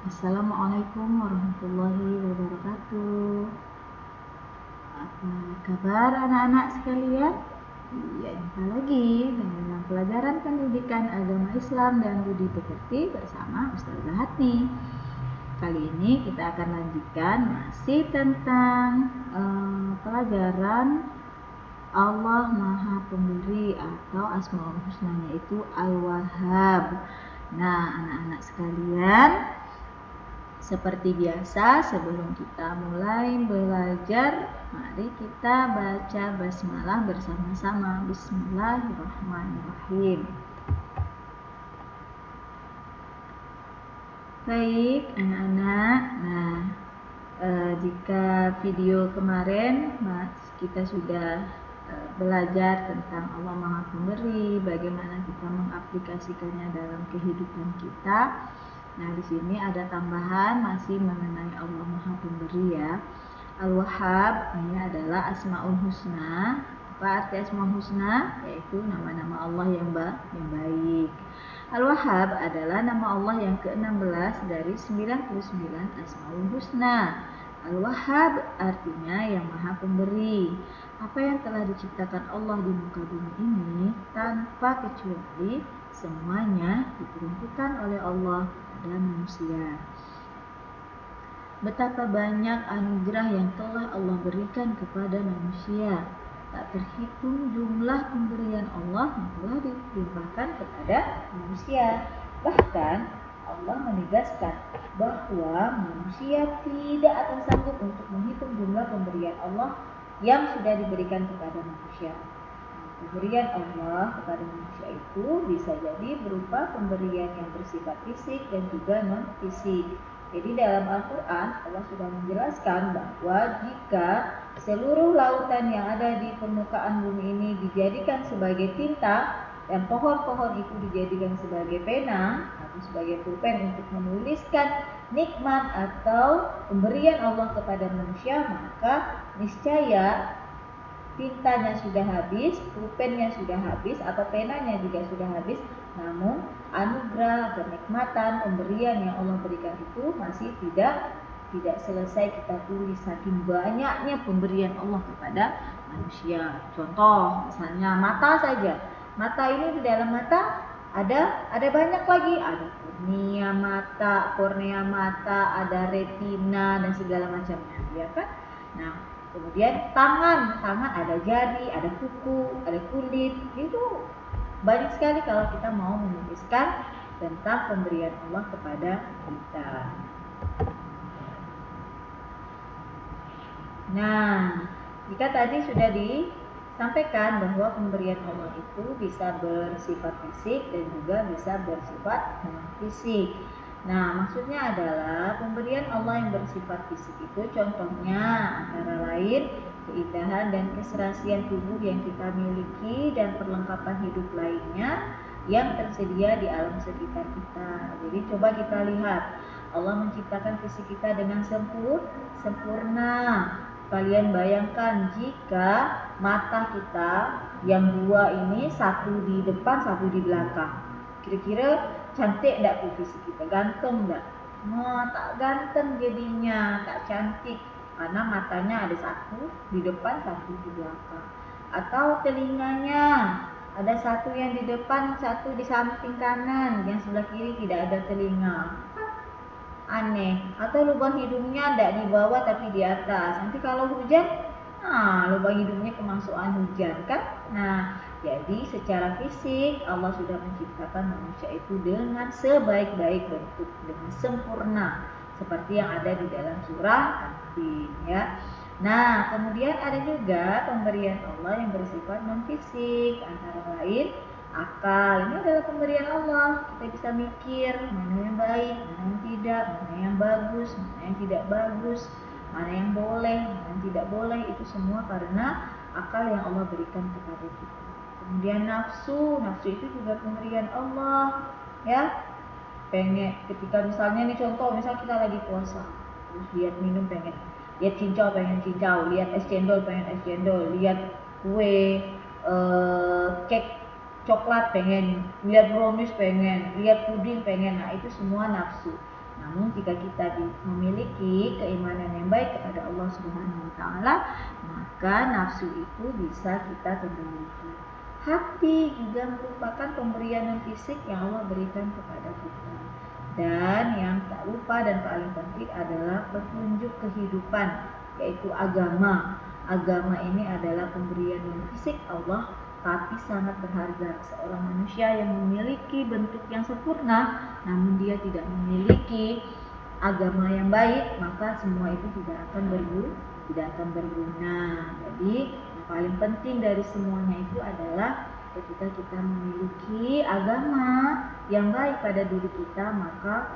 Assalamualaikum warahmatullahi wabarakatuh. Apa kabar anak-anak sekalian? Ya, jumpa lagi dalam pelajaran pendidikan agama Islam dan budi pekerti bersama Ustazah Hatni. Kali ini kita akan lanjutkan masih tentang pelajaran Allah Maha Pemberi atau Asmaul Husnanya itu Al-Wahhab. Nah, anak-anak sekalian, seperti biasa, sebelum kita mulai belajar, mari kita baca basmalah bersama-sama. Bismillahirrahmanirrahim. Baik, anak-anak. Nah, jika video kemarin kita sudah belajar tentang Allah Maha Pemberi, bagaimana kita mengaplikasikannya dalam kehidupan kita. Nah, di sini ada tambahan masih mengenai Allah Maha Pemberi ya. Al-Wahhab ini adalah Asmaul Husna. Apa arti Asmaul Husna? Yaitu nama-nama Allah yang baik. Al-Wahhab adalah nama Allah yang ke-16 dari 99 Asmaul Husna. Al-Wahhab artinya yang Maha Pemberi. Apa yang telah diciptakan Allah di muka bumi ini tanpa kecuali semuanya diperuntukkan oleh Allah kepada manusia. Betapa banyak anugerah yang telah Allah berikan kepada manusia. Tak terhitung jumlah pemberian Allah yang telah dilimpahkan kepada manusia. Bahkan Allah menegaskan bahwa manusia tidak akan sanggup untuk menghitung jumlah pemberian Allah yang sudah diberikan kepada manusia. Pemberian Allah kepada manusia itu bisa jadi berupa pemberian yang bersifat fisik dan juga non-fisik. Jadi dalam Al-Quran Allah sudah menjelaskan bahwa jika seluruh lautan yang ada di permukaan bumi ini dijadikan sebagai tinta dan pohon-pohon itu dijadikan sebagai pena atau sebagai pulpen untuk menuliskan nikmat atau pemberian Allah kepada manusia, maka niscaya tintanya sudah habis, pulpennya sudah habis, atau penanya juga sudah habis. Namun anugerah, kenikmatan, pemberian yang Allah berikan itu masih tidak selesai kita tulis, saking banyaknya pemberian Allah kepada manusia. Contoh misalnya mata saja. Mata ini, di dalam mata ada banyak lagi, ada kornea mata, ada retina dan segala macamnya, ya kan? Nah, kemudian tangan ada jari, ada kuku, ada kulit. Itu banyak sekali kalau kita mau menuliskan tentang pemberian Allah kepada kita. Nah, jika tadi sudah disampaikan bahwa pemberian Allah itu bisa bersifat fisik dan juga bisa bersifat non-fisik. Nah, maksudnya adalah pemberian Allah yang bersifat fisik itu contohnya antara lain keindahan dan keserasian tubuh yang kita miliki dan perlengkapan hidup lainnya yang tersedia di alam sekitar kita. Jadi coba kita lihat, Allah menciptakan fisik kita dengan sempurna. Kalian bayangkan jika mata kita yang dua ini, satu di depan, satu di belakang. Kira-kira cantik enggak tuh fisik kita? Ganteng enggak? Nah, tak ganteng jadinya, tak cantik. Karena matanya ada satu di depan, satu di belakang. Atau telinganya, ada satu yang di depan, satu di samping kanan, yang sebelah kiri tidak ada telinga. Aneh. Atau lubang hidungnya tidak di bawah tapi di atas. Nanti kalau hujan, lubang hidungnya kemasukan hujan kan? Nah, jadi secara fisik Allah sudah menciptakan manusia itu dengan sebaik-baik bentuk, dengan sempurna, seperti yang ada di dalam surah An-Tin ya. Nah, kemudian ada juga pemberian Allah yang bersifat non-fisik, antara lain akal. Ini adalah pemberian Allah. Kita bisa mikir mana yang baik, mana yang tidak, mana yang bagus, mana yang tidak bagus, mana yang boleh, mana yang tidak boleh. Itu semua karena akal yang Allah berikan kepada kita. Kemudian nafsu itu juga pemberian Allah ya. Pengen ketika misalnya nih contoh, misal kita lagi puasa, terus lihat minum pengen, lihat cincau pengen cincau, lihat es cendol pengen es cendol, lihat kue, cake coklat pengen, lihat brownies pengen, lihat puding pengen. Nah, itu semua nafsu. Namun jika kita memiliki keimanan yang baik kepada Allah Subhanahu wa taala, maka nafsu itu bisa kita kendalikan. Hati juga merupakan pemberian non fisik yang Allah berikan kepada kita. Dan yang tak lupa dan paling penting adalah petunjuk kehidupan, yaitu agama. Agama ini adalah pemberian non fisik Allah, tapi sangat berharga. Seorang manusia yang memiliki bentuk yang sempurna, namun dia tidak memiliki agama yang baik, maka semua itu tidak akan berguna. Jadi yang paling penting dari semuanya itu adalah ketika kita memiliki agama yang baik pada diri kita, maka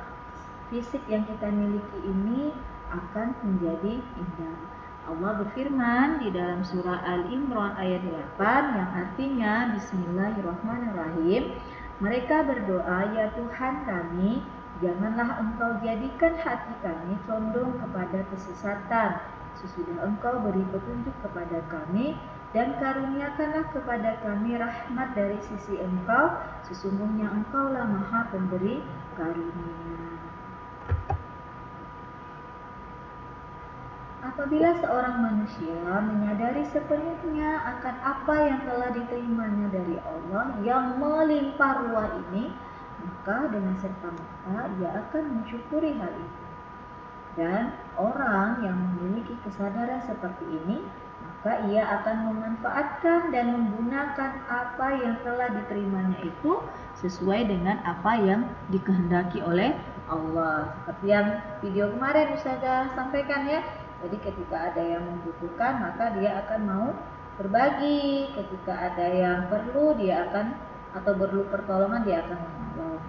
fisik yang kita miliki ini akan menjadi indah. Allah berfirman di dalam surah Al-Imran ayat 8 yang artinya Bismillahirrahmanirrahim. Mereka berdoa, ya Tuhan kami, janganlah Engkau jadikan hati kami condong kepada kesesatan. Sesudah Engkau beri petunjuk kepada kami, dan karuniakanlah kepada kami rahmat dari sisi Engkau. Sesungguhnya Engkaulah Maha Pemberi karunia. Apabila seorang manusia menyadari sepenuhnya akan apa yang telah diterimanya dari Allah yang melimpah ruah ini, maka dengan serta-merta ia akan mensyukuri hal itu. Dan orang yang memiliki kesadaran seperti ini, maka ia akan memanfaatkan dan menggunakan apa yang telah diterimanya itu sesuai dengan apa yang dikehendaki oleh Allah. Seperti yang video kemarin Ustazah sampaikan ya. Jadi ketika ada yang membutuhkan, maka dia akan mau berbagi. Ketika ada yang perlu, dia akan atau perlu pertolongan, dia akan menolong.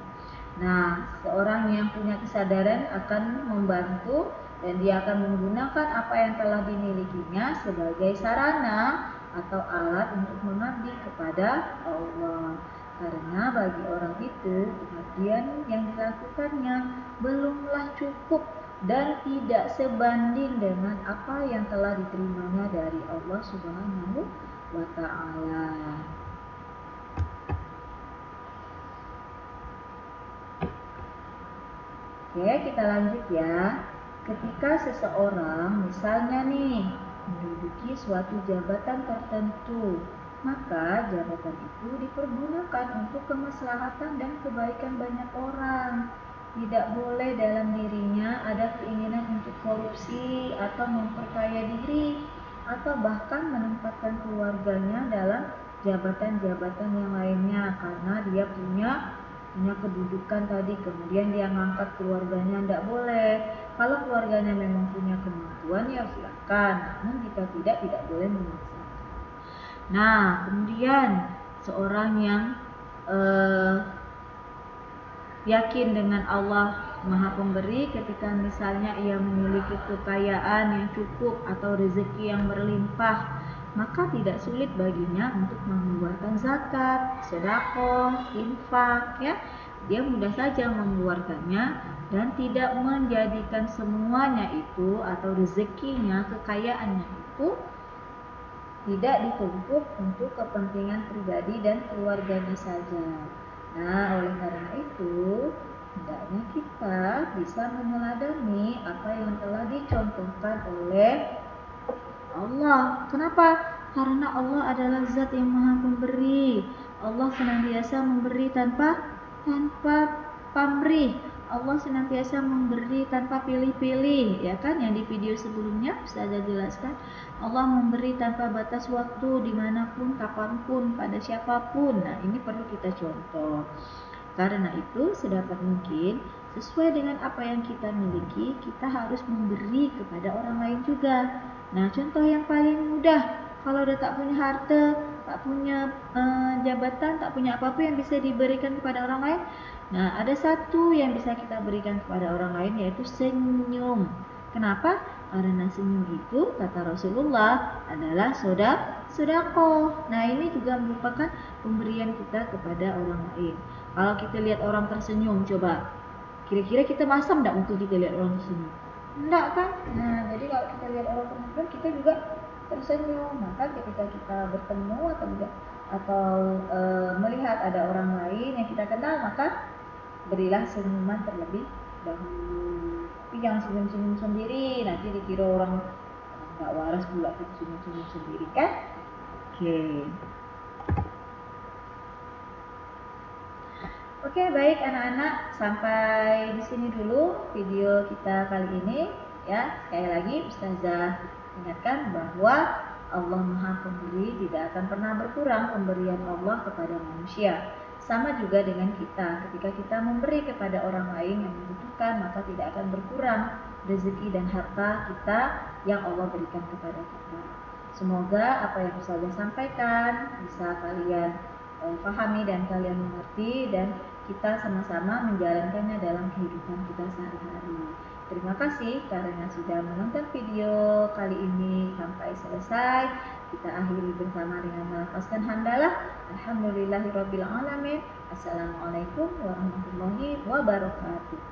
Nah, seorang yang punya kesadaran akan membantu dan dia akan menggunakan apa yang telah dimilikinya sebagai sarana atau alat untuk mengabdi kepada Allah. Karena bagi orang itu, pengabdian yang dilakukannya belumlah cukup dan tidak sebanding dengan apa yang telah diterimanya dari Allah Subhanahu wa taala. Oke, kita lanjut ya. Ketika seseorang misalnya nih menduduki suatu jabatan tertentu, maka jabatan itu dipergunakan untuk kemaslahatan dan kebaikan banyak orang. Tidak boleh dalam dirinya ada keinginan untuk korupsi atau memperkaya diri, atau bahkan menempatkan keluarganya dalam jabatan-jabatan yang lainnya karena dia punya kedudukan tadi, kemudian dia ngangkat keluarganya, tidak boleh. Kalau keluarganya memang punya kemampuan ya silakan, namun jika tidak boleh memaksakan. Nah, kemudian seorang yang yakin dengan Allah Maha Pemberi, ketika misalnya ia memiliki kekayaan yang cukup atau rezeki yang berlimpah, maka tidak sulit baginya untuk mengeluarkan zakat, sedekah, infak ya. Dia mudah saja mengeluarkannya dan tidak menjadikan semuanya itu atau rezekinya, kekayaannya itu tidak ditumpuk untuk kepentingan pribadi dan keluarganya saja. Nah, oleh karena itu, hendaknya kita bisa meneladani apa yang telah dicontohkan oleh Allah. Kenapa? Karena Allah adalah zat yang maha pemberi. Allah senantiasa memberi tanpa pamrih. Allah senantiasa memberi tanpa pilih-pilih, ya kan? Yang di video sebelumnya saya jelaskan, Allah memberi tanpa batas waktu, dimanapun, kapanpun, pada siapapun. Nah, ini perlu kita contoh. Karena itu, sedapat mungkin sesuai dengan apa yang kita miliki, kita harus memberi kepada orang lain juga. Nah, contoh yang paling mudah, kalau udah tak punya harta, tak punya jabatan, tak punya apa-apa yang bisa diberikan kepada orang lain. Nah, ada satu yang bisa kita berikan kepada orang lain, yaitu senyum. Kenapa? Karena senyum itu, kata Rasulullah, adalah sedekah. Nah, ini juga merupakan pemberian kita kepada orang lain. Kalau kita lihat orang tersenyum, coba kira-kira kita masam enggak mungkin kita lihat orang tersenyum? Enggak kan? Nah, jadi kalau kita lihat orang tersenyum, kita juga tersenyum. Maka ketika kita bertemu atau melihat ada orang lain yang kita kenal, maka berilah senyuman terlebih dahulu. jangan senyum-senyum sendiri, nanti dikira orang nggak waras pula senyum-senyum sendiri kan. Oke, baik anak-anak, sampai di sini dulu video kita kali ini ya. Sekali lagi Ustazah ingatkan bahwa Allah Maha Pemberi, tidak akan pernah berkurang pemberian Allah kepada manusia. Sama juga dengan kita, ketika kita memberi kepada orang lain yang membutuhkan, maka tidak akan berkurang rezeki dan harta kita yang Allah berikan kepada kita. Semoga apa yang Ustazah sampaikan bisa kalian pahami dan kalian mengerti, dan kita sama-sama menjalankannya dalam kehidupan kita sehari-hari. Terima kasih karena sudah menonton video kali ini sampai selesai. Kita akhiri bersama dengan melafazkan hamdalah. Alhamdulillahirabbil alamin. Assalamualaikum warahmatullahi wabarakatuh.